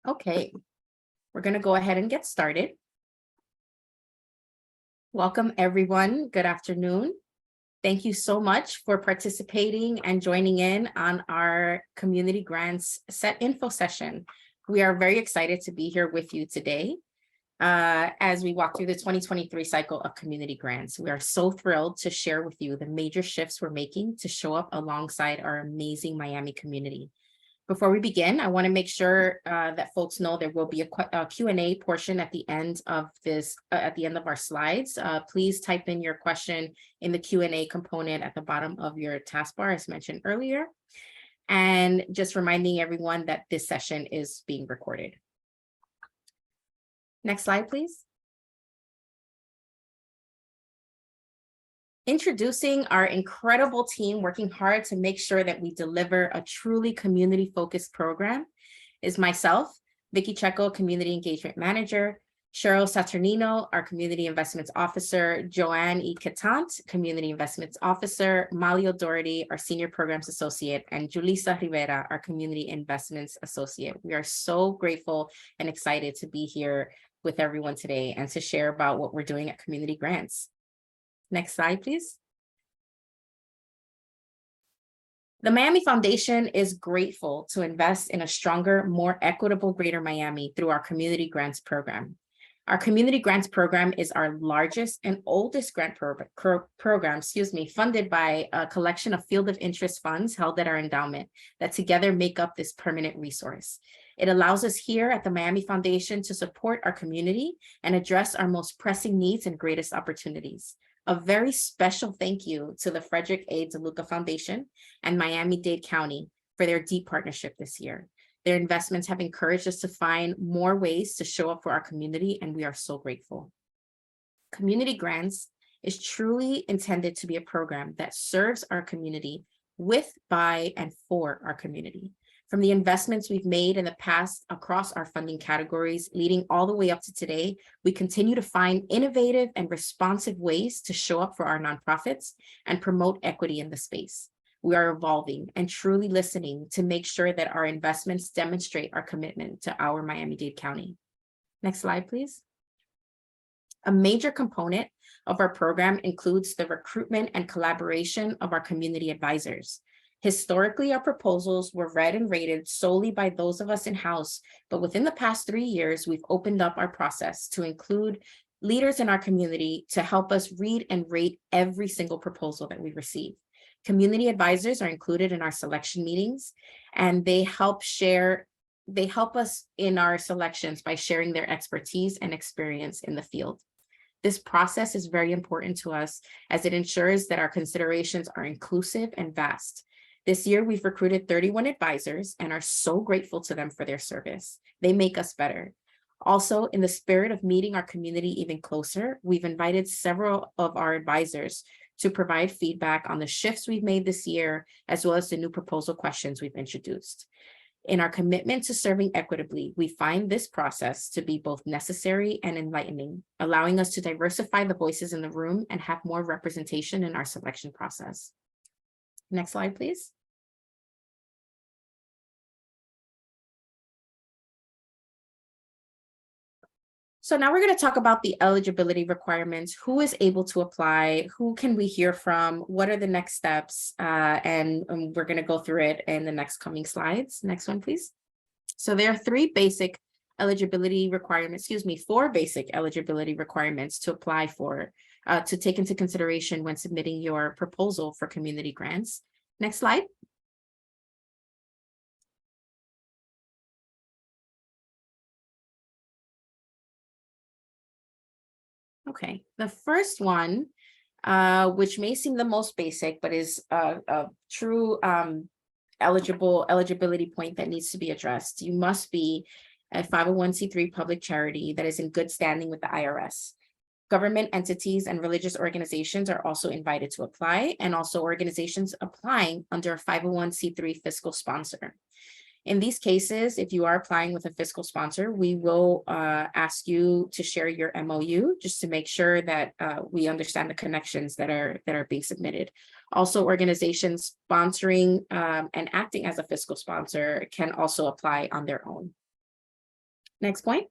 Okay, we're going to go ahead and get started. Welcome, everyone. Good afternoon. Thank you so much for participating and joining in on our Community Grants Set Info session. We are very excited to be here with you today as we walk through the 2023 cycle of community grants. We are so thrilled to share with you the major shifts we're making to show up alongside our amazing Miami community. Before we begin, I want to make sure that folks know there will be a Q&A portion at the end of this, at the end of our slides. Please type in your question in the Q&A component at the bottom of your taskbar, as mentioned earlier. And just reminding everyone that this session is being recorded. Next slide, please. Introducing our incredible team working hard to make sure that we deliver a truly community-focused program is myself, Vicky Checo, Community Engagement Manager, Cheryl Saturnino, our Community Investments Officer, Joanne E. Catant, Community Investments Officer, Malio Doherty, our Senior Programs Associate, and Julissa Rivera, our Community Investments Associate. We are so grateful and excited to be here with everyone today and to share about what we're doing at Community Grants. Next slide, please. The Miami Foundation is grateful to invest in a stronger, more equitable Greater Miami through our Community Grants Program. Our Community Grants Program is our largest and oldest grant program, funded by a collection of field of interest funds held at our endowment that together make up this permanent resource. It allows us here at the Miami Foundation to support our community and address our most pressing needs and greatest opportunities. A very special thank you to the Frederick A. DeLuca Foundation and Miami-Dade County for their deep partnership this year. Their investments have encouraged us to find more ways to show up for our community, and we are so grateful. Community Grants is truly intended to be a program that serves our community with, by, and for our community. From the investments we've made in the past across our funding categories, leading all the way up to today, we continue to find innovative and responsive ways to show up for our nonprofits and promote equity in the space. We are evolving and truly listening to make sure that our investments demonstrate our commitment to our Miami-Dade County. Next slide, please. A major component of our program includes the recruitment and collaboration of our community advisors. Historically, our proposals were read and rated solely by those of us in-house, but within the past 3 years, we've opened up our process to include leaders in our community to help us read and rate every single proposal that we receive. Community advisors are included in our selection meetings, and they help us in our selections by sharing their expertise and experience in the field. This process is very important to us as it ensures that our considerations are inclusive and vast. This year, we've recruited 31 advisors and are so grateful to them for their service. They make us better. Also, in the spirit of meeting our community even closer, we've invited several of our advisors to provide feedback on the shifts we've made this year, as well as the new proposal questions we've introduced. In our commitment to serving equitably, we find this process to be both necessary and enlightening, allowing us to diversify the voices in the room and have more representation in our selection process. Next slide, please. So now we're going to talk about the eligibility requirements. Who is able to apply? Who can we hear from? What are the next steps? And we're going to go through it in the next coming slides. Next one, please. So there are four basic eligibility requirements to apply for, to take into consideration when submitting your proposal for community grants. Next slide. Okay, the first one, which may seem the most basic, but is a true eligibility point that needs to be addressed. You must be a 501c3 public charity that is in good standing with the IRS. Government entities and religious organizations are also invited to apply, and also organizations applying under a 501c3 fiscal sponsor. In these cases, if you are applying with a fiscal sponsor, we will ask you to share your MOU just to make sure that we understand the connections that are being submitted. Also, organizations sponsoring and acting as a fiscal sponsor can also apply on their own. Next point.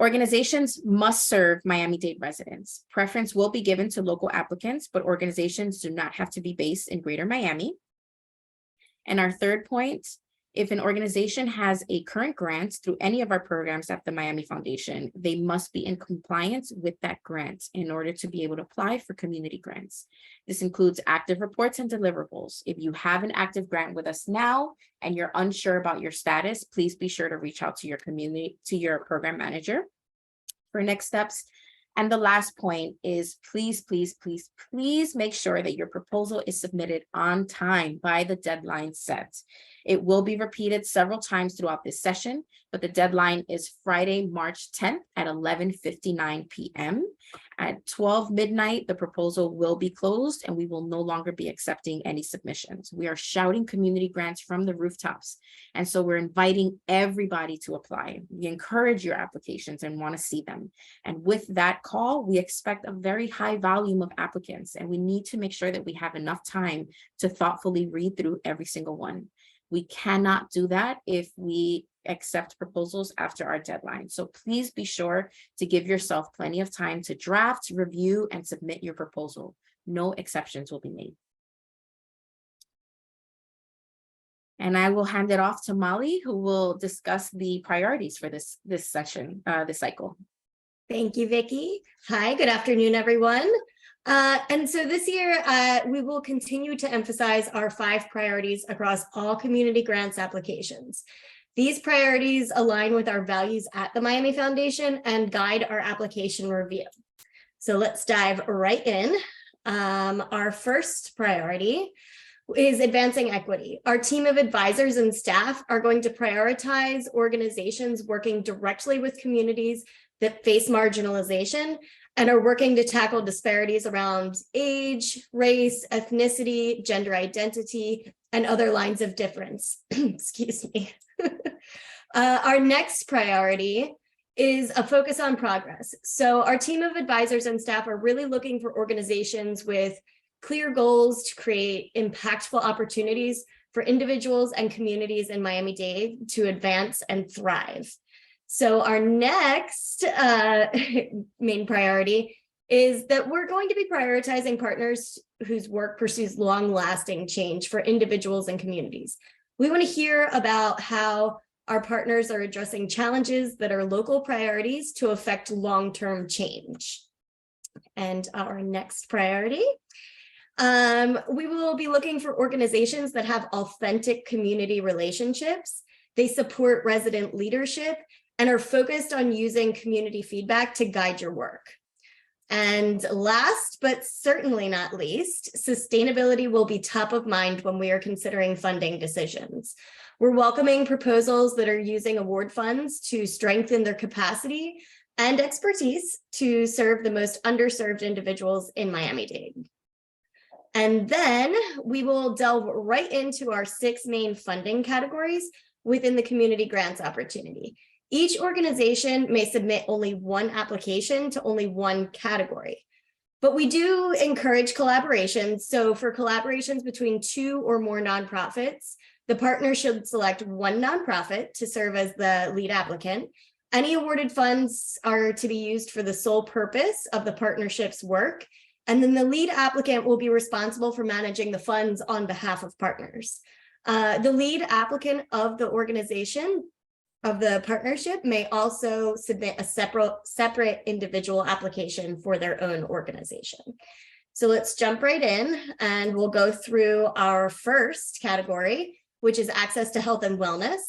Organizations must serve Miami-Dade residents. Preference will be given to local applicants, but organizations do not have to be based in Greater Miami. And our third point, if an organization has a current grant through any of our programs at the Miami Foundation, they must be in compliance with that grant in order to be able to apply for community grants. This includes active reports and deliverables. If you have an active grant with us now and you're unsure about your status, please be sure to reach out to your program manager for next steps. And the last point is please, please, please, please make sure that your proposal is submitted on time by the deadline set. It will be repeated several times throughout this session, but the deadline is Friday, March 10th at 11:59 p.m. At 12 midnight, the proposal will be closed and we will no longer be accepting any submissions. We are shouting community grants from the rooftops. And so we're inviting everybody to apply. We encourage your applications and want to see them. And with that call, we expect a very high volume of applicants, and we need to make sure that we have enough time to thoughtfully read through every single one. We cannot do that if we accept proposals after our deadline. So please be sure to give yourself plenty of time to draft, review, and submit your proposal. No exceptions will be made. And I will hand it off to Molly, who will discuss the priorities for this session, this cycle. Thank you, Vicki. Hi, good afternoon, everyone. And so this year, we will continue to emphasize our 5 priorities across all community grants applications. These priorities align with our values at the Miami Foundation and guide our application review. So let's dive right in. Our first priority is advancing equity. Our team of advisors and staff are going to prioritize organizations working directly with communities that face marginalization and are working to tackle disparities around age, race, ethnicity, gender identity, and other lines of difference. Excuse me. Our next priority is a focus on progress. So our team of advisors and staff are really looking for organizations with clear goals to create impactful opportunities for individuals and communities in Miami-Dade to advance and thrive. So our next main priority is that we're going to be prioritizing partners whose work pursues long-lasting change for individuals and communities. We want to hear about how our partners are addressing challenges that are local priorities to affect long-term change. And our next priority, we will be looking for organizations that have authentic community relationships. They support resident leadership and are focused on using community feedback to guide your work. And last, but certainly not least, sustainability will be top of mind when we are considering funding decisions. We're welcoming proposals that are using award funds to strengthen their capacity and expertise to serve the most underserved individuals in Miami-Dade. And then we will delve right into our 6 main funding categories within the community grants opportunity. Each organization may submit only 1 application to only 1 category, but we do encourage collaborations. So for collaborations between 2 or more nonprofits, the partner should select 1 nonprofit to serve as the lead applicant. Any awarded funds are to be used for the sole purpose of the partnership's work, and then the lead applicant will be responsible for managing the funds on behalf of partners. The lead applicant of the organization of the partnership may also submit a separate individual application for their own organization. So let's jump right in and we'll go through our first category, which is access to health and wellness.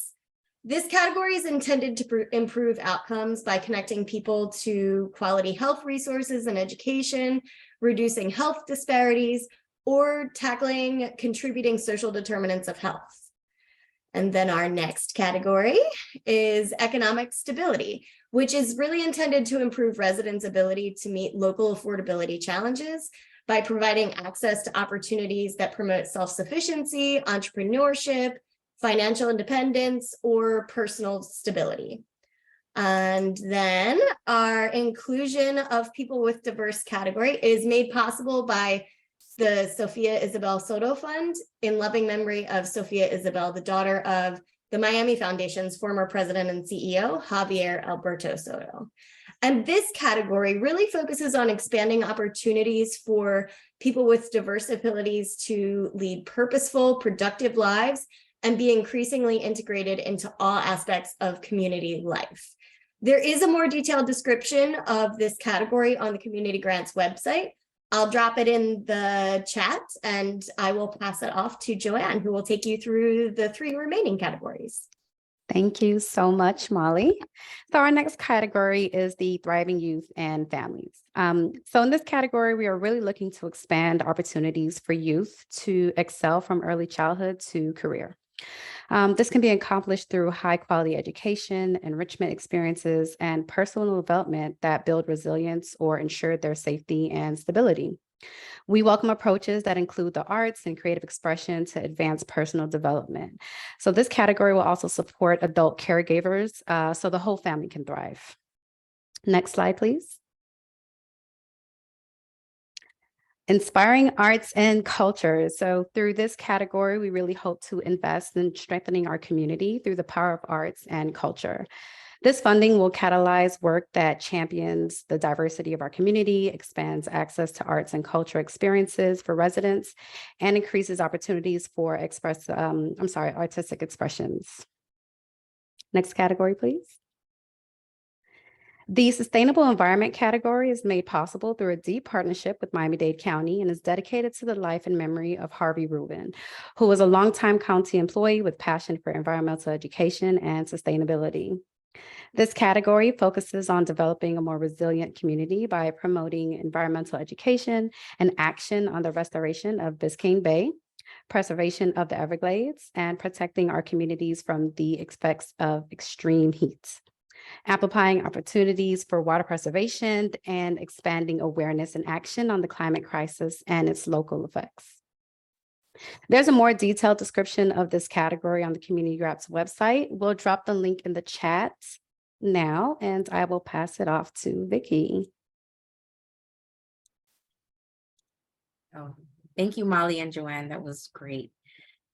This category is intended to improve outcomes by connecting people to quality health resources and education, reducing health disparities, or tackling contributing social determinants of health. And then our next category is economic stability, which is really intended to improve residents' ability to meet local affordability challenges by providing access to opportunities that promote self-sufficiency, entrepreneurship, financial independence, or personal stability. And then our inclusion of people with diverse category is made possible by the Sophia Isabel Soto Fund in loving memory of Sophia Isabel, the daughter of the Miami Foundation's former president and CEO, Javier Alberto Soto. And this category really focuses on expanding opportunities for people with diverse abilities to lead purposeful, productive lives and be increasingly integrated into all aspects of community life. There is a more detailed description of this category on the Community Grants website. I'll drop it in the chat and I will pass it off to Joanne, who will take you through the 3 remaining categories. Thank you so much, Molly. So our next category is the thriving youth and families. So in this category, we are really looking to expand opportunities for youth to excel from early childhood to career. This can be accomplished through high quality education, enrichment experiences, and personal development that build resilience or ensure their safety and stability. We welcome approaches that include the arts and creative expression to advance personal development. So this category will also support adult caregivers so the whole family can thrive. Next slide, please. Inspiring arts and culture. So through this category, we really hope to invest in strengthening our community through the power of arts and culture. This funding will catalyze work that champions the diversity of our community, expands access to arts and culture experiences for residents, and increases opportunities for artistic expressions. Next category, please. The sustainable environment category is made possible through a deep partnership with Miami-Dade County and is dedicated to the life and memory of Harvey Rubin, who was a longtime county employee with passion for environmental education and sustainability. This category focuses on developing a more resilient community by promoting environmental education and action on the restoration of Biscayne Bay, preservation of the Everglades, and protecting our communities from the effects of extreme heat, amplifying opportunities for water preservation, and expanding awareness and action on the climate crisis and its local effects. There's a more detailed description of this category on the Community Grants website. We'll drop the link in the chat now, and I will pass it off to Vicki. Oh, thank you, Molly and Joanne. That was great.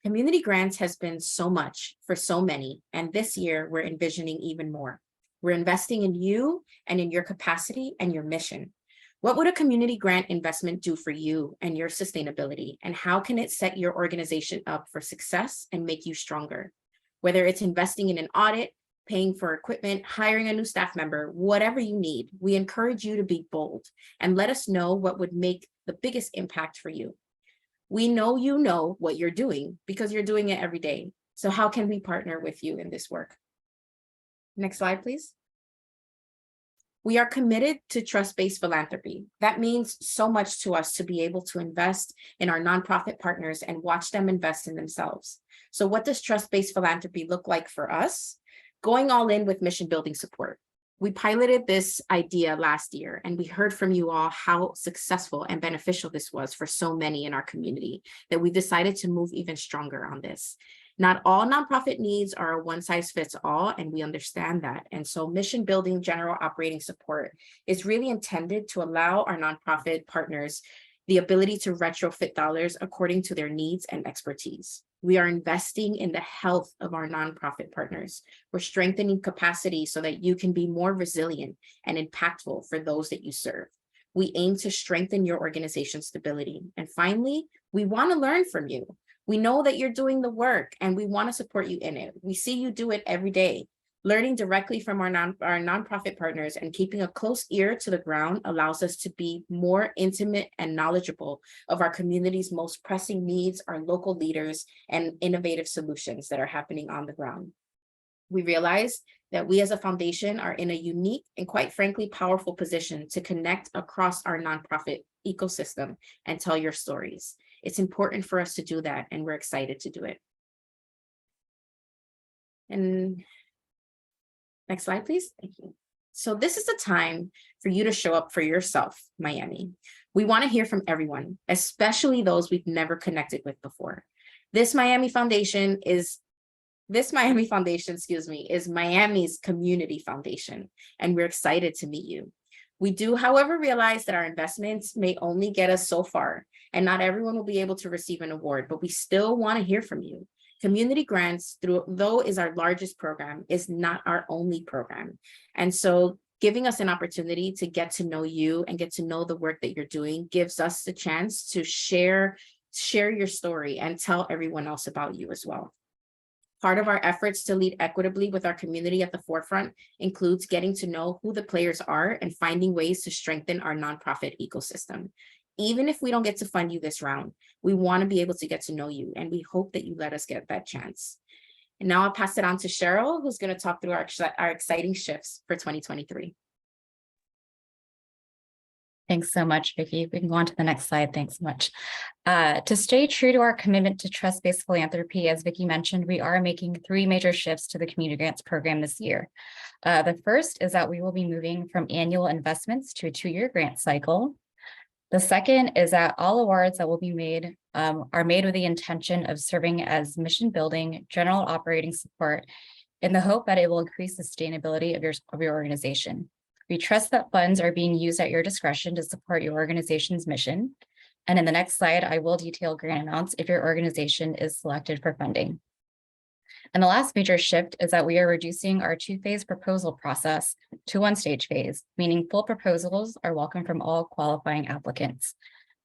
Community grants has been so much for so many, and this year we're envisioning even more. We're investing in you and in your capacity and your mission. What would a community grant investment do for you and your sustainability? And how can it set your organization up for success and make you stronger? Whether it's investing in an audit, paying for equipment, hiring a new staff member, whatever you need, we encourage you to be bold and let us know what would make the biggest impact for you. We know you know what you're doing because you're doing it every day. So how can we partner with you in this work? Next slide, please. We are committed to trust-based philanthropy. That means so much to us to be able to invest in our nonprofit partners and watch them invest in themselves. So what does trust-based philanthropy look like for us? Going all in with mission building support. We piloted this idea last year, and we heard from you all how successful and beneficial this was for so many in our community that we decided to move even stronger on this. Not all nonprofit needs are a one-size-fits-all, and we understand that. And so mission building general operating support is really intended to allow our nonprofit partners the ability to retrofit dollars according to their needs and expertise. We are investing in the health of our nonprofit partners. We're strengthening capacity so that you can be more resilient and impactful for those that you serve. We aim to strengthen your organization's stability. And finally, we want to learn from you. We know that you're doing the work and we want to support you in it. We see you do it every day. Learning directly from our nonprofit partners and keeping a close ear to the ground allows us to be more intimate and knowledgeable of our community's most pressing needs, our local leaders, and innovative solutions that are happening on the ground. We realize that we as a foundation are in a unique and quite frankly powerful position to connect across our nonprofit ecosystem and tell your stories. It's important for us to do that, and we're excited to do it. And next slide, please. Thank you. So this is the time for you to show up for yourself, Miami. We want to hear from everyone, especially those we've never connected with before. This Miami Foundation, is Miami's community foundation, and we're excited to meet you. We do, however, realize that our investments may only get us so far, and not everyone will be able to receive an award, but we still want to hear from you. Community grants, though is our largest program, is not our only program. And so giving us an opportunity to get to know you and get to know the work that you're doing gives us the chance to share your story and tell everyone else about you as well. Part of our efforts to lead equitably with our community at the forefront includes getting to know who the players are and finding ways to strengthen our nonprofit ecosystem. Even if we don't get to fund you this round, we want to be able to get to know you, and we hope that you let us get that chance. And now I'll pass it on to Cheryl, who's going to talk through our exciting shifts for 2023. Thanks so much, Vicki. We can go on to the next slide. Thanks so much. To stay true to our commitment to trust-based philanthropy, as Vicki mentioned, we are making 3 major shifts to the community grants program this year. The first is that we will be moving from annual investments to a 2-year grant cycle. The second is that all awards that will be made are made with the intention of serving as mission building, general operating support, in the hope that it will increase sustainability of your organization. We trust that funds are being used at your discretion to support your organization's mission. And in the next slide, I will detail grant amounts if your organization is selected for funding. And the last major shift is that we are reducing our 2-phase proposal process to 1-stage phase, meaning full proposals are welcome from all qualifying applicants.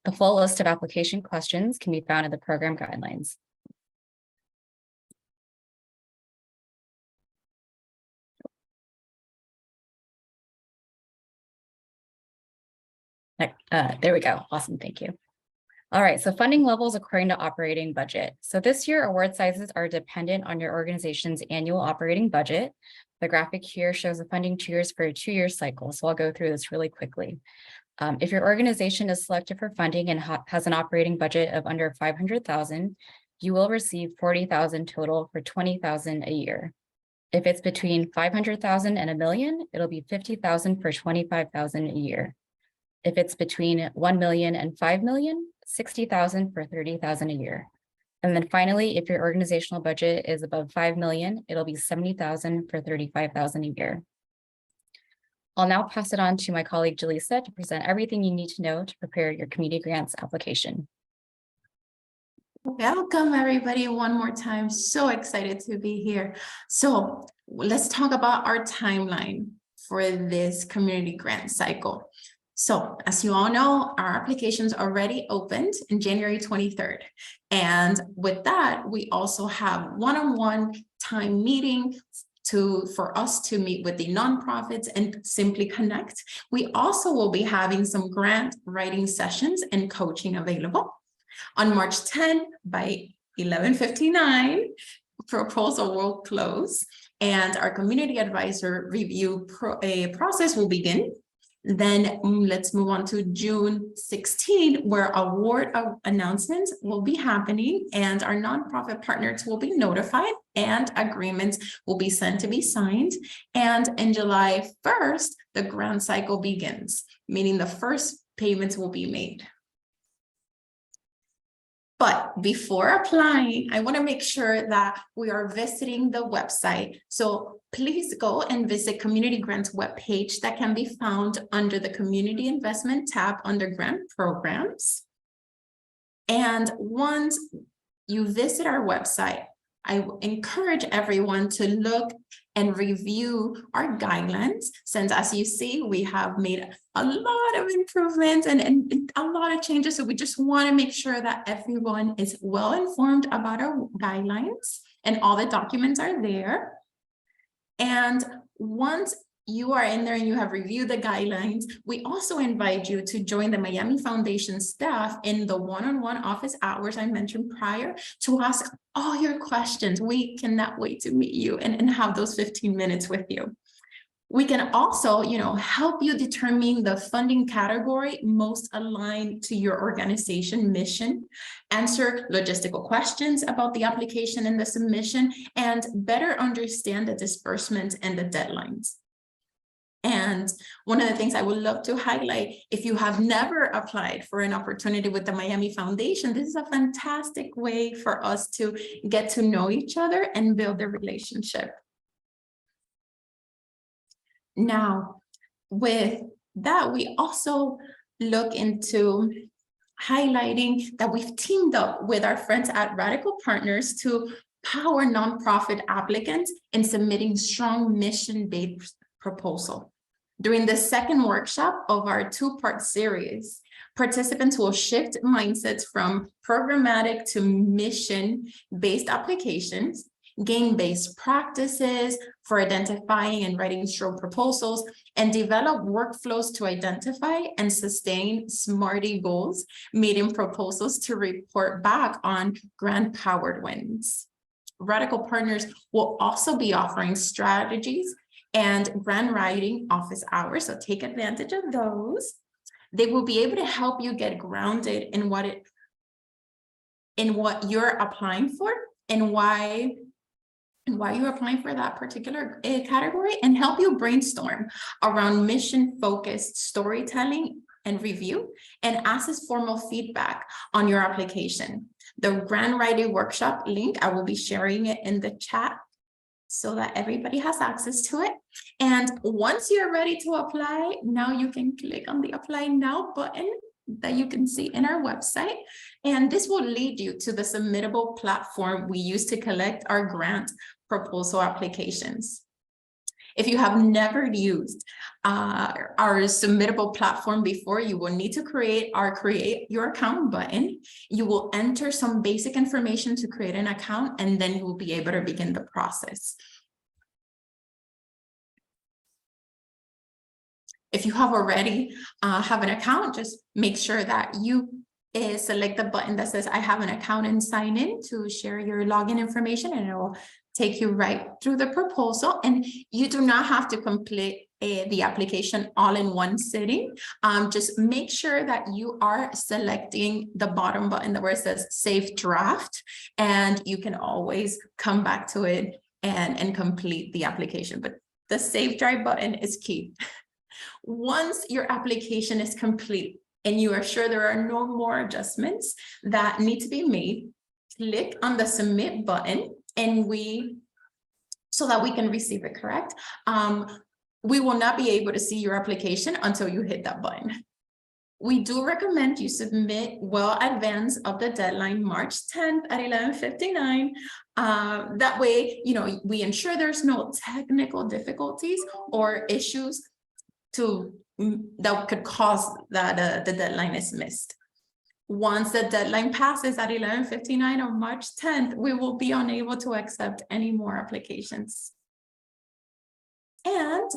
The full list of application questions can be found in the program guidelines. There we go. Awesome. Thank you. All right. So funding levels according to operating budget. So this year, award sizes are dependent on your organization's annual operating budget. The graphic here shows the funding tiers for a 2-year cycle. So I'll go through this really quickly. If your organization is selected for funding and has an operating budget of under $500,000, you will receive $40,000 total for $20,000 a year. If it's between $500,000 and $1 million, it'll be $50,000 for $25,000 a year. If it's between 1 million and 5 million, 60,000 for 30,000 a year. And then finally, if your organizational budget is above 5 million, it'll be 70,000 for 35,000 a year. I'll now pass it on to my colleague, Jaleesa, to present everything you need to know to prepare your community grants application. Welcome, everybody, one more time. So excited to be here. So let's talk about our timeline for this community grant cycle. So as you all know, our applications already opened in January 23rd. And with that, we also have one-on-one time meeting for us to meet with the nonprofits and simply connect. We also will be having some grant writing sessions and coaching available. On March 10 by 11:59, proposal will close and our community advisor review process will begin. Then let's move on to June 16, where award announcements will be happening and our nonprofit partners will be notified and agreements will be sent to be signed. And in July 1st, the grant cycle begins, meaning the first payments will be made. But before applying, I want to make sure that we are visiting the website. So please go and visit Community Grants webpage that can be found under the Community Investment tab under Grant Programs. And once you visit our website, I encourage everyone to look and review our guidelines, since as you see, we have made a lot of improvements and a lot of changes. So we just want to make sure that everyone is well informed about our guidelines and all the documents are there. And once you are in there and you have reviewed the guidelines, we also invite you to join the Miami Foundation staff in the one-on-one office hours I mentioned prior to ask all your questions. We cannot wait to meet you and have those 15 minutes with you. We can also, help you determine the funding category most aligned to your organization mission, answer logistical questions about the application and the submission, and better understand the disbursements and the deadlines. And one of the things I would love to highlight, if you have never applied for an opportunity with the Miami Foundation, this is a fantastic way for us to get to know each other and build a relationship. Now, with that, we also look into highlighting that we've teamed up with our friends at Radical Partners to empower nonprofit applicants in submitting strong mission-based proposal. During the second workshop of our two-part series, participants will shift mindsets from programmatic to mission-based applications, gain best practices for identifying and writing strong proposals, and develop workflows to identify and sustain SMARTY goals, meeting proposals to report back on grant-powered wins. Radical partners will also be offering strategies and grant writing office hours, so take advantage of those. They will be able to help you get grounded in what you're applying for and why you're applying for that particular category, and help you brainstorm around mission-focused storytelling and review, and access formal feedback on your application. The grant writing workshop link, I will be sharing it in the chat so that everybody has access to it. And once you're ready to apply, now you can click on the Apply Now button that you can see in our website. And this will lead you to the submittable platform we use to collect our grant proposal applications. If you have never used our submittable platform before, you will need to create our Create Your Account button. You will enter some basic information to create an account, and then you will be able to begin the process. If you have already have an account, just make sure that you select the button that says I have an account and sign in to share your login information, and it will take you right through the proposal. And you do not have to complete the application all in one sitting. Just make sure that you are selecting the bottom button where it says Save Draft, and you can always come back to it and complete the application. But the Save Draft button is key. Once your application is complete and you are sure there are no more adjustments that need to be made, click on the Submit button, and so that we can receive it, correct? We will not be able to see your application until you hit that button. We do recommend you submit well advance of the deadline, March 10th at 11:59. That way, we ensure there's no technical difficulties or issues that could cause that the deadline is missed. Once the deadline passes at 11:59 on March 10th, we will be unable to accept any more applications. And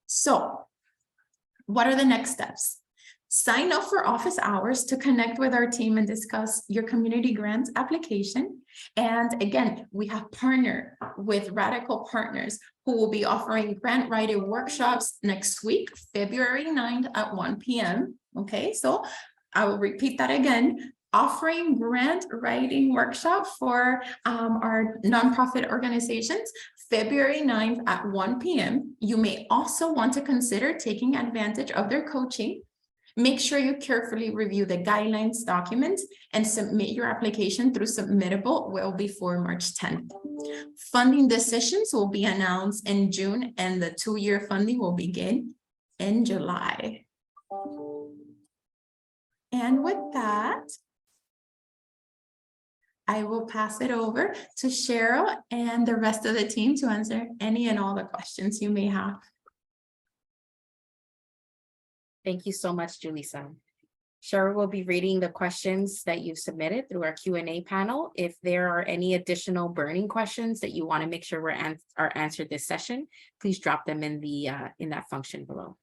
so, what are the next steps? Sign up for office hours to connect with our team and discuss your community grant application. And again, we have partnered with Radical Partners who will be offering grant writing workshops next week, February 9th at 1 p.m. Okay, so I will repeat that again. Offering grant writing workshop for our nonprofit organizations, February 9th at 1 p.m. You may also want to consider taking advantage of their coaching. Make sure you carefully review the guidelines documents and submit your application through Submittable well before March 10th. Funding decisions will be announced in June, and the 2-year funding will begin in July. And with that, I will pass it over to Cheryl and the rest of the team to answer any and all the questions you may have. Thank you so much, Julissa. Cheryl will be reading the questions that you've submitted through our Q&A panel. If there are any additional burning questions that you want to make sure are answered this session, please drop them in that function below.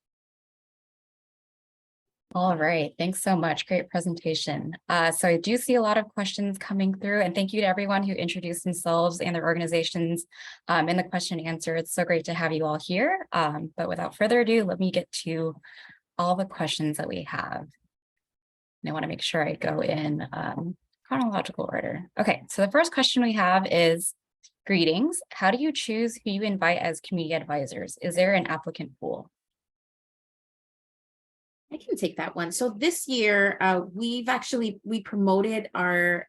All right, thanks so much. Great presentation. So I do see a lot of questions coming through, and thank you to everyone who introduced themselves and their organizations in the question and answer. It's so great to have you all here. But without further ado, let me get to all the questions that we have. And I want to make sure I go in chronological order. Okay, so the first question we have is, greetings. How do you choose who you invite as community advisors? Is there an applicant pool? I can take that one. So this year, we promoted our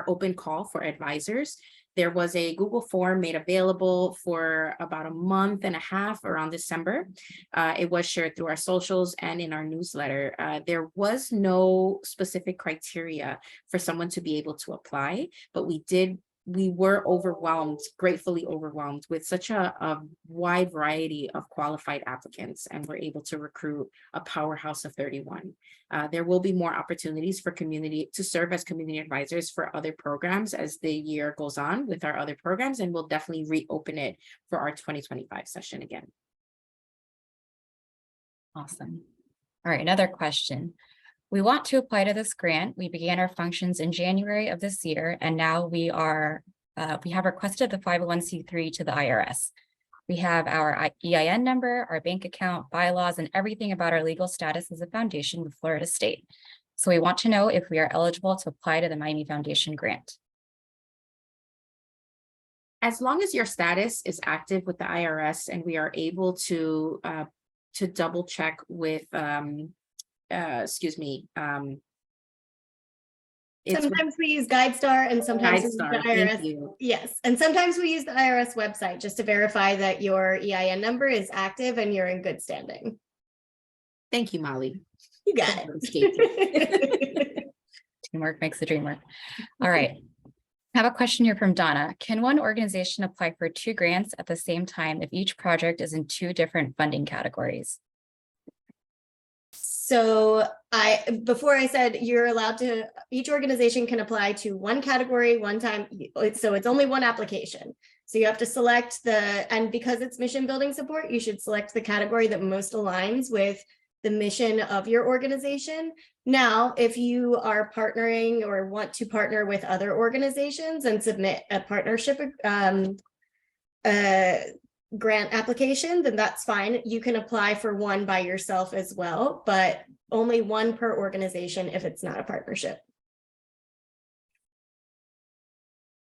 open call for advisors. There was a Google form made available for about a month and a half around December. It was shared through our socials and in our newsletter. There was no specific criteria for someone to be able to apply, but we did we were overwhelmed, gratefully overwhelmed with such a wide variety of qualified applicants, and we're able to recruit a powerhouse of 31. There will be more opportunities for community to serve as community advisors for other programs as the year goes on with our other programs, and we'll definitely reopen it for our 2025 session again. Awesome. All right, another question. We want to apply to this grant. We began our functions in January of this year, and now we have requested the 501c3 to the IRS. We have our EIN number, our bank account, bylaws, and everything about our legal status as a foundation with Florida State. So we want to know if we are eligible to apply to the Miami Foundation grant. As long as your status is active with the IRS and we are able to double check with, Sometimes we use GuideStar and sometimes we use the GuideStar, IRS. thank you. Yes, and sometimes we use the IRS website just to verify that your EIN number is active and you're in good standing. Thank you, Molly. You got it. Teamwork makes the dream work. All right. I have a question here from Donna. Can one organization apply for 2 grants at the same time if each project is in 2 different funding categories? So before I said you're allowed to, each organization can apply to one category one time. So it's only one application. So you have to select and because it's mission building support, you should select the category that most aligns with the mission of your organization. Now, if you are partnering or want to partner with other organizations and submit a partnership grant application, then that's fine. You can apply for one by yourself as well, but only one per organization if it's not a partnership.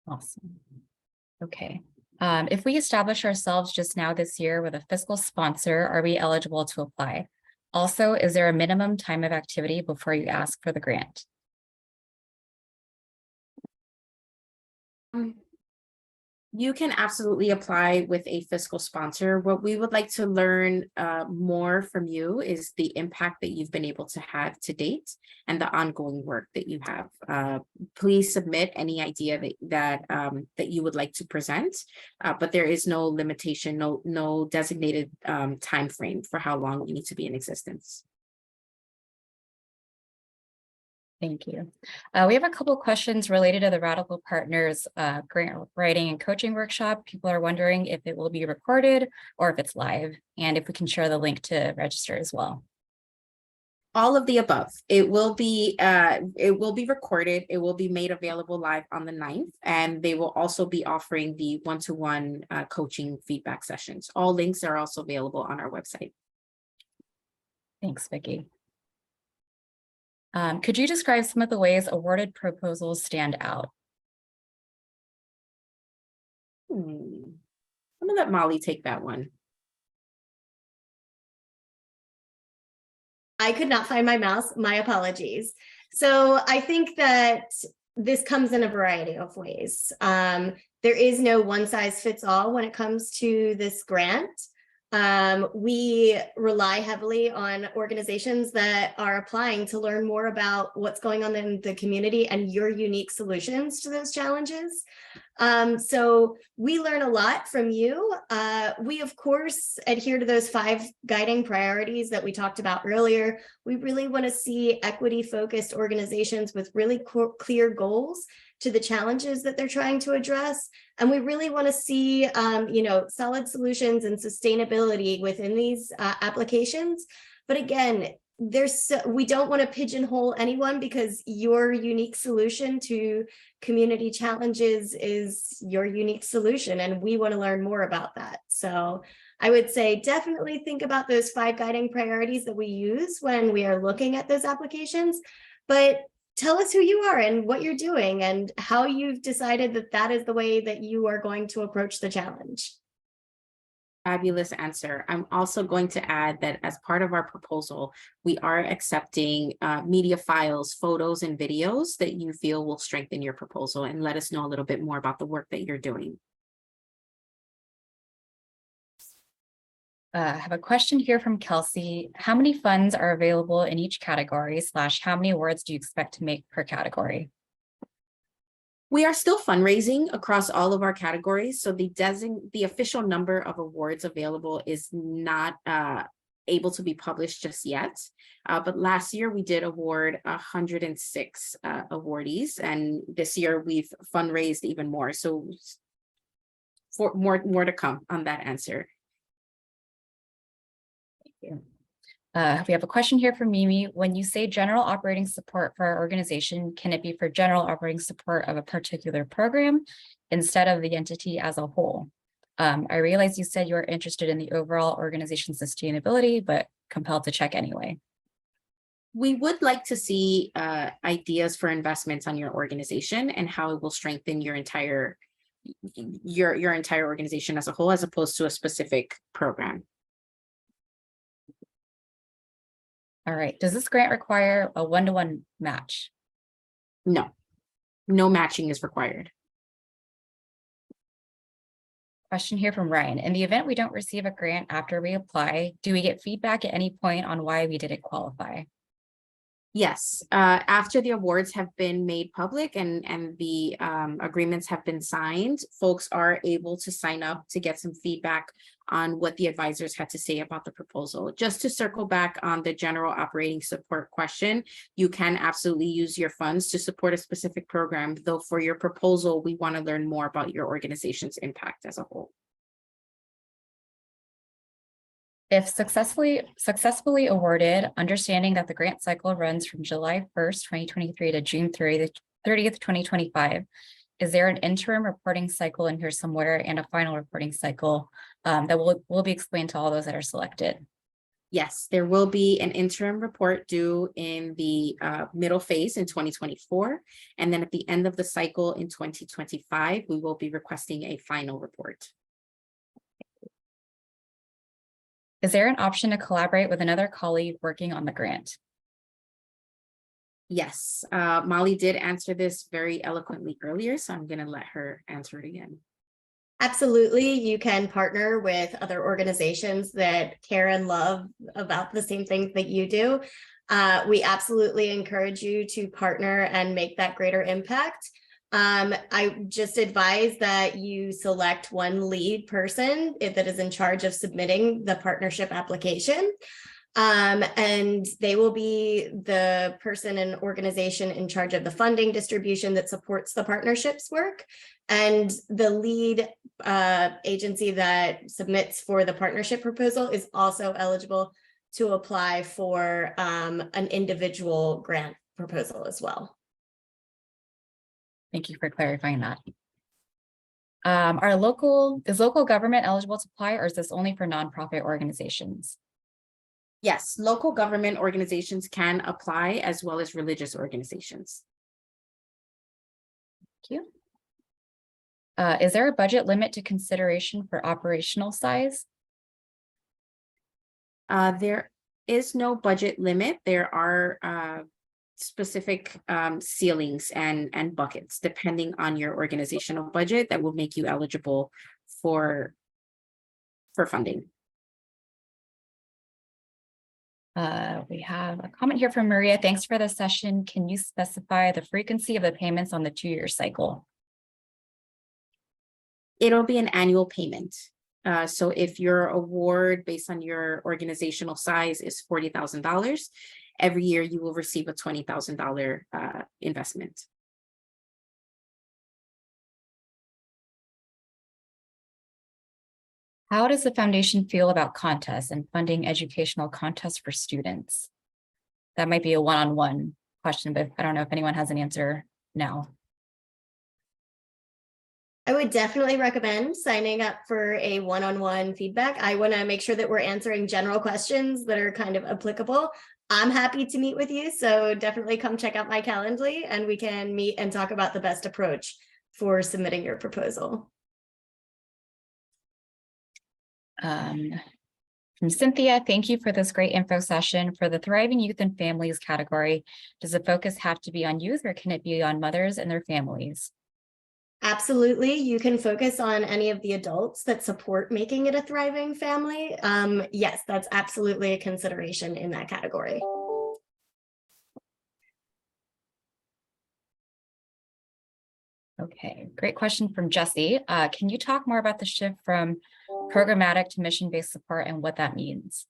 Awesome. Okay. If we establish ourselves just now this year with a fiscal sponsor, are we eligible to apply? Also, is there a minimum time of activity before you ask for the grant? You can absolutely apply with a fiscal sponsor. What we would like to learn more from you is the impact that you've been able to have to date and the ongoing work that you have. Please submit any idea that you would like to present, but there is no limitation, no designated time frame for how long you need to be in existence. Thank you. We have a couple of questions related to the Radical Partners grant writing and coaching workshop. People are wondering if it will be recorded or if it's live, and if we can share the link to register as well. All of the above. It will be recorded. It will be made available live on the 9th, and they will also be offering the one-to-one coaching feedback sessions. All links are also available on our website. Thanks, Vicki. Could you describe some of the ways awarded proposals stand out? I'm gonna let Molly take that one. I could not find my mouse, my apologies. So I think that this comes in a variety of ways. There is no one size fits all when it comes to this grant. We rely heavily on organizations that are applying to learn more about what's going on in the community and your unique solutions to those challenges. So we learn a lot from you. We, of course, adhere to those 5 guiding priorities that we talked about earlier. We really want to see equity-focused organizations with really clear goals to the challenges that they're trying to address. And we really want to see, solid solutions and sustainability within these applications. But again, we don't want to pigeonhole anyone because your unique solution to community challenges is your unique solution, and we want to learn more about that. So I would say definitely think about those 5 guiding priorities that we use when we are looking at those applications, but tell us who you are and what you're doing and how you've decided that that is the way that you are going to approach the challenge. Fabulous answer. I'm also going to add that as part of our proposal, we are accepting media files, photos, and videos that you feel will strengthen your proposal, and let us know a little bit more about the work that you're doing. I have a question here from Kelsey. How many funds are available in each category / how many awards do you expect to make per category? We are still fundraising across all of our categories, so the official number of awards available is not able to be published just yet. But last year we did award 106 awardees, and this year we've fundraised even more. So for more to come on that answer. Thank you. We have a question here from Mimi. When you say general operating support for our organization, can it be for general operating support of a particular program instead of the entity as a whole? I realize you said you are interested in the overall organization sustainability, but compelled to check anyway. We would like to see ideas for investments on your organization and how it will strengthen your entire organization as a whole, as opposed to a specific program. All right. Does this grant require a one-to-one match? No, no matching is required. Question here from Ryan. In the event we don't receive a grant after we apply, do we get feedback at any point on why we didn't qualify? Yes, after the awards have been made public and the agreements have been signed, folks are able to sign up to get some feedback on what the advisors had to say about the proposal. Just to circle back on the general operating support question, you can absolutely use your funds to support a specific program, though for your proposal, we want to learn more about your organization's impact as a whole. If successfully awarded, understanding that the grant cycle runs from July 1st, 2023 to June 30th, 2025, is there an interim reporting cycle in here somewhere and a final reporting cycle that will be explained to all those that are selected? Yes, there will be an interim report due in the middle phase in 2024. And then at the end of the cycle in 2025, we will be requesting a final report. Is there an option to collaborate with another colleague working on the grant? Yes, Molly did answer this very eloquently earlier, so I'm going to let her answer it again. Absolutely. You can partner with other organizations that care and love about the same things that you do. We absolutely encourage you to partner and make that greater impact. I just advise that you select one lead person that is in charge of submitting the partnership application. And they will be the person and organization in charge of the funding distribution that supports the partnerships work. And the lead agency that submits for the partnership proposal is also eligible to apply for an individual grant proposal as well. Thank you for clarifying that. Is local government eligible to apply, or is this only for nonprofit organizations? Yes, local government organizations can apply, as well as religious organizations. Thank you. Is there a budget limit to consideration for operational size? There is no budget limit. There are specific ceilings and buckets depending on your organizational budget that will make you eligible for funding. We have a comment here from Maria. Thanks for the session. Can you specify the frequency of the payments on the 2-year cycle? It'll be an annual payment. So if your award based on your organizational size is $40,000, every year you will receive a $20,000 investment. How does the foundation feel about contests and funding educational contests for students? That might be a one-on-one question, but I don't know if anyone has an answer now. I would definitely recommend signing up for a one-on-one feedback. I want to make sure that we're answering general questions that are kind of applicable. I'm happy to meet with you, so definitely come check out my Calendly and we can meet and talk about the best approach for submitting your proposal. From Cynthia, thank you for this great info session. For the Thriving Youth and Families category, does the focus have to be on youth, or can it be on mothers and their families? Absolutely. You can focus on any of the adults that support making it a thriving family. Yes, that's absolutely a consideration in that category. Okay, great question from Jesse. Can you talk more about the shift from programmatic to mission-based support and what that means?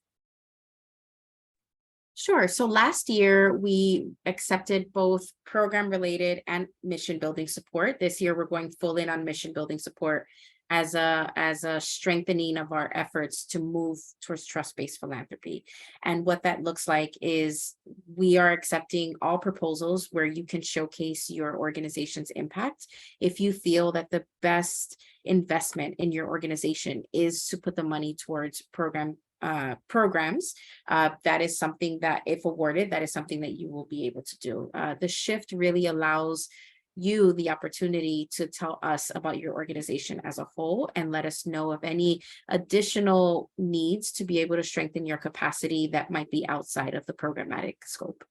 Sure. So last year, we accepted both program-related and mission-building support. This year, we're going full in on mission-building support as a strengthening of our efforts to move towards trust-based philanthropy. And what that looks like is we are accepting all proposals where you can showcase your organization's impact. If you feel that the best investment in your organization is to put the money towards programs, that is something that, if awarded, that is something that you will be able to do. The shift really allows you the opportunity to tell us about your organization as a whole and let us know of any additional needs to be able to strengthen your capacity that might be outside of the programmatic scope.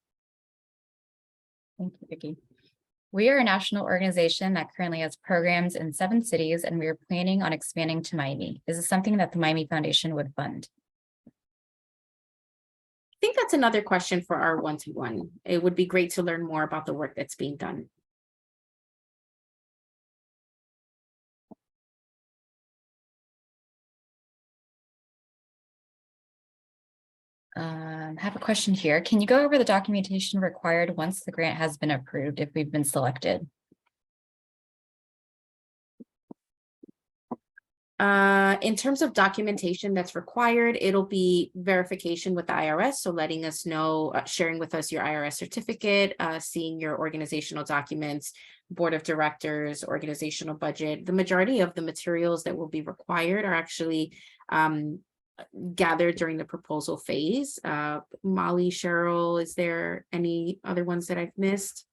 Thank you, Vicki. We are a national organization that currently has programs in 7 cities, and we are planning on expanding to Miami. Is this something that the Miami Foundation would fund? I think that's another question for our one-to-one. It would be great to learn more about the work that's being done. I have a question here. Can you go over the documentation required once the grant has been approved if we've been selected? In terms of documentation that's required, it'll be verification with the IRS. So letting us know, sharing with us your IRS certificate, seeing your organizational documents, board of directors, organizational budget. The majority of the materials that will be required are actually gathered during the proposal phase. Molly, Cheryl, is there any other ones that I've missed?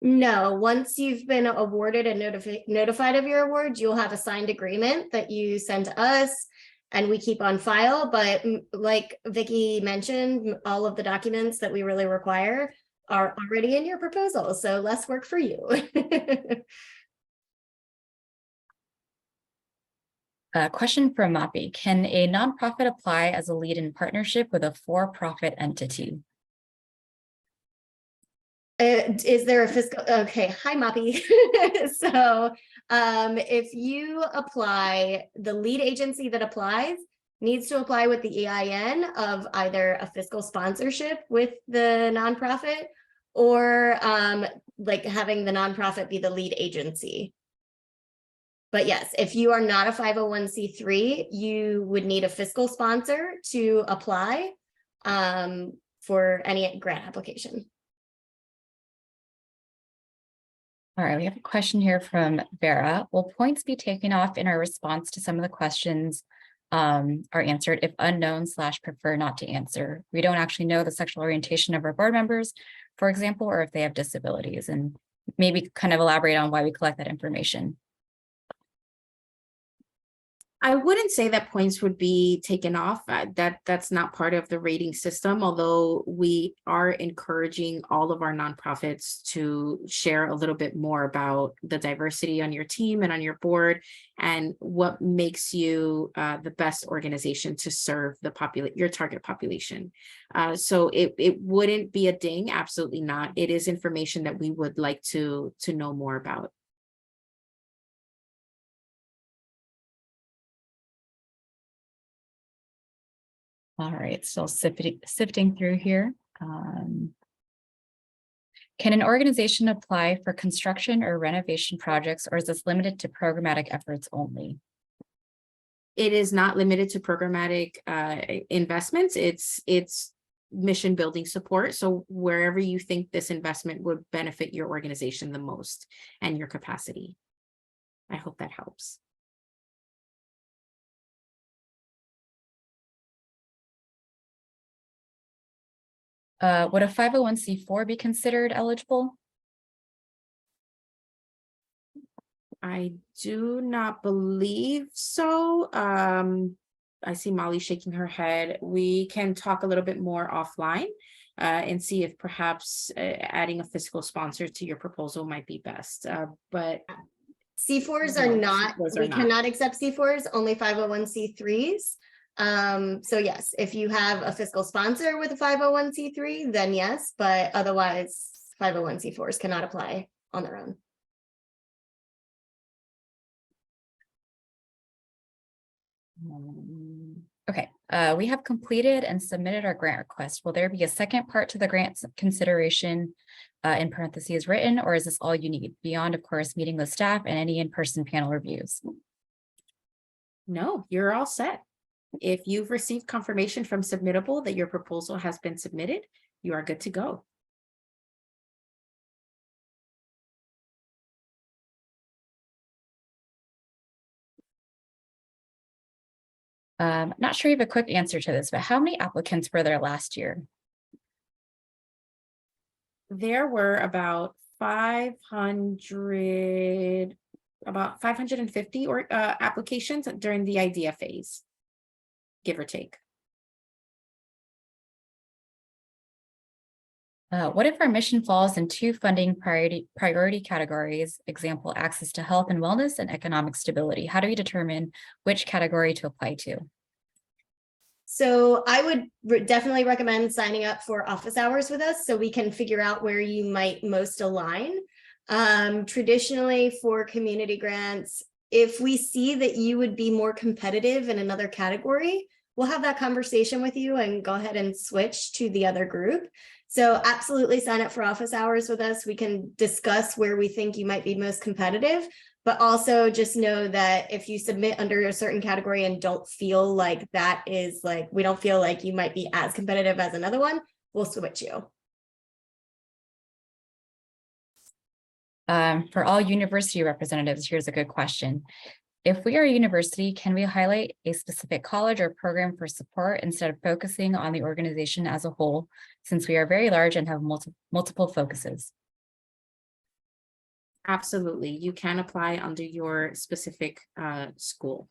No, once you've been awarded and notified of your award, you'll have a signed agreement that you send to us and we keep on file. But like Vicki mentioned, all of the documents that we really require are already in your proposal. So less work for you. Question from Mappy. Can a nonprofit apply as a lead in partnership with a for-profit entity? Is there a fiscal? Okay, hi, Moppy. So if you apply, the lead agency that applies needs to apply with the EIN of either a fiscal sponsorship with the nonprofit or like having the nonprofit be the lead agency. But yes, if you are not a 501c3, you would need a fiscal sponsor to apply for any grant application. All right, we have a question here from Vera. Will points be taken off in our response to some of the questions are answered if unknown/prefer not to answer? We don't actually know the sexual orientation of our board members, for example, or if they have disabilities, and maybe kind of elaborate on why we collect that information. I wouldn't say that points would be taken off. That's not part of the rating system, although we are encouraging all of our nonprofits to share a little bit more about the diversity on your team and on your board and what makes you the best organization to serve your target population. So it wouldn't be a ding, absolutely not. It is information that we would like to know more about. All right, still sifting through here. Can an organization apply for construction or renovation projects, or is this limited to programmatic efforts only? It is not limited to programmatic investments. It's mission building support. So wherever you think this investment would benefit your organization the most and your capacity. I hope that helps. Would a 501c4 be considered eligible? I do not believe so. I see Molly shaking her head. We can talk a little bit more offline and see if perhaps adding a fiscal sponsor to your proposal might be best. But C4s are not, we cannot accept C4s, only 501c3s. So yes, if you have a fiscal sponsor with a 501c3, then yes, but otherwise 501c4s cannot apply on their own. Okay, we have completed and submitted our grant request. Will there be a second part to the grant consideration in parentheses written, or is this all you need beyond, of course, meeting with staff and any in-person panel reviews? No, you're all set. If you've received confirmation from Submittable that your proposal has been submitted, you are good to go. Not sure you have a quick answer to this, but how many applicants were there last year? There were about 550 applications during the idea phase, give or take. What if our mission falls in two funding priority categories, example, access to health and wellness and economic stability? How do we determine which category to apply to? So I would definitely recommend signing up for office hours with us so we can figure out where you might most align. Traditionally for community grants, if we see that you would be more competitive in another category, we'll have that conversation with you and go ahead and switch to the other group. So absolutely sign up for office hours with us. We can discuss where we think you might be most competitive, but also just know that if you submit under a certain category and don't feel like that is like, we don't feel like you might be as competitive as another one, we'll switch you. For all university representatives, here's a good question. If we are a university, can we highlight a specific college or program for support instead of focusing on the organization as a whole, since we are very large and have multiple focuses? Absolutely. You can apply under your specific school.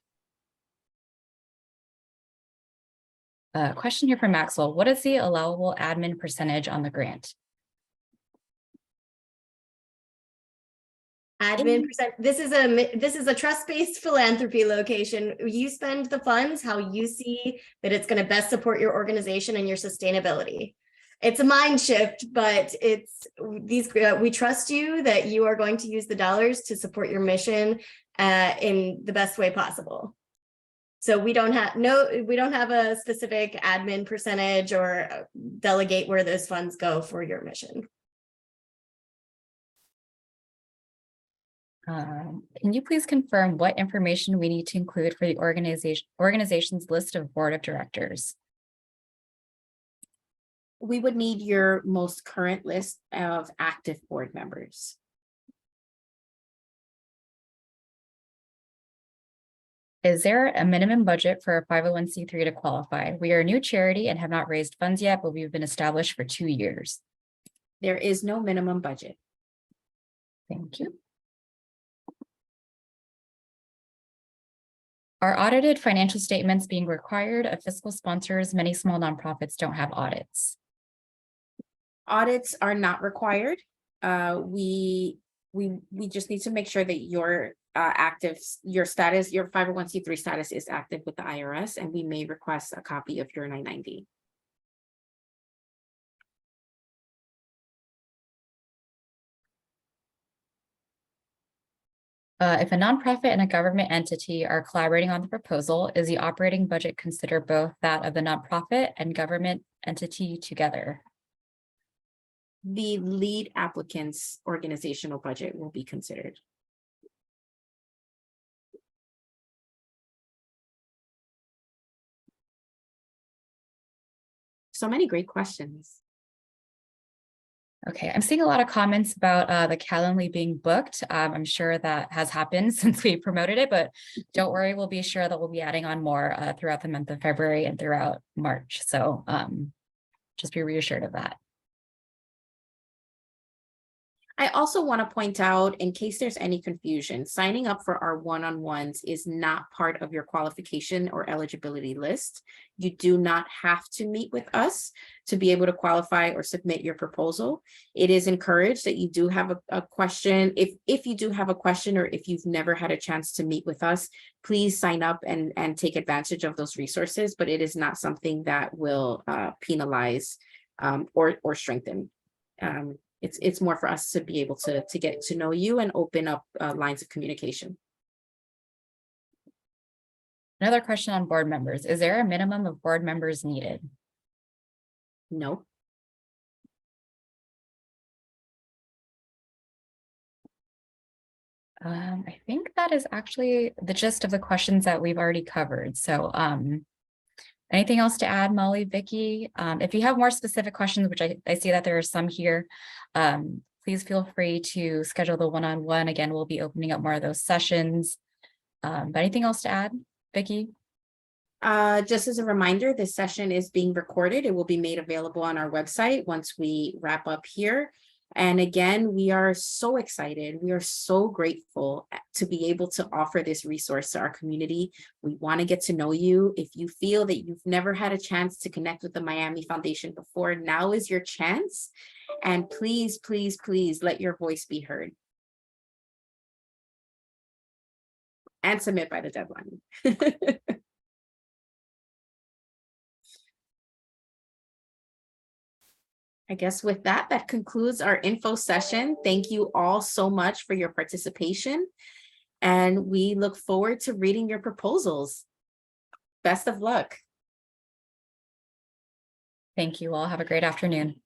Question here from Maxwell. What is the allowable admin percentage on the grant? Admin percent. This is a trust-based philanthropy location. You spend the funds how you see that it's going to best support your organization and your sustainability. It's a mind shift, but it's these. We trust you that you are going to use the dollars to support your mission in the best way possible. So we don't have a specific admin percentage or delegate where those funds go for your mission. Can you please confirm what information we need to include for the organization's list of board of directors? We would need your most current list of active board members. Is there a minimum budget for a 501c3 to qualify? We are a new charity and have not raised funds yet, but we've been established for 2 years. There is no minimum budget. Thank you. Are audited financial statements being required of fiscal sponsors? Many small nonprofits don't have audits. Audits are not required. We just need to make sure that your your status, your 501c3 status is active with the IRS, and we may request a copy of your 990. If a nonprofit and a government entity are collaborating on the proposal, is the operating budget consider both that of the nonprofit and government entity together? The lead applicant's organizational budget will be considered. So many great questions. Okay, I'm seeing a lot of comments about the Calendly being booked. I'm sure that has happened since we promoted it, but don't worry, we'll be sure that we'll be adding on more throughout the month of February and throughout March. So just be reassured of that. I also want to point out, in case there's any confusion, signing up for our one-on-ones is not part of your qualification or eligibility list. You do not have to meet with us to be able to qualify or submit your proposal. It is encouraged that you do have a question. If you do have a question, or if you've never had a chance to meet with us, please sign up and take advantage of those resources, but it is not something that will penalize or strengthen. It's more for us to be able to get to know you and open up lines of communication. Another question on board members. Is there a minimum of board members needed? No. I think that is actually the gist of the questions that we've already covered. So anything else to add, Molly, Vicky? If you have more specific questions, which I see that there are some here, please feel free to schedule the one-on-one. Again, we'll be opening up more of those sessions. But anything else to add, Vicky? Just as a reminder, this session is being recorded. It will be made available on our website once we wrap up here. And again, we are so excited. We are so grateful to be able to offer this resource to our community. We want to get to know you. If you feel that you've never had a chance to connect with the Miami Foundation before, now is your chance. And please, please, please let your voice be heard. And submit by the deadline. I guess with that, that concludes our info session. Thank you all so much for your participation. And we look forward to reading your proposals. Best of luck. Thank you all. Have a great afternoon.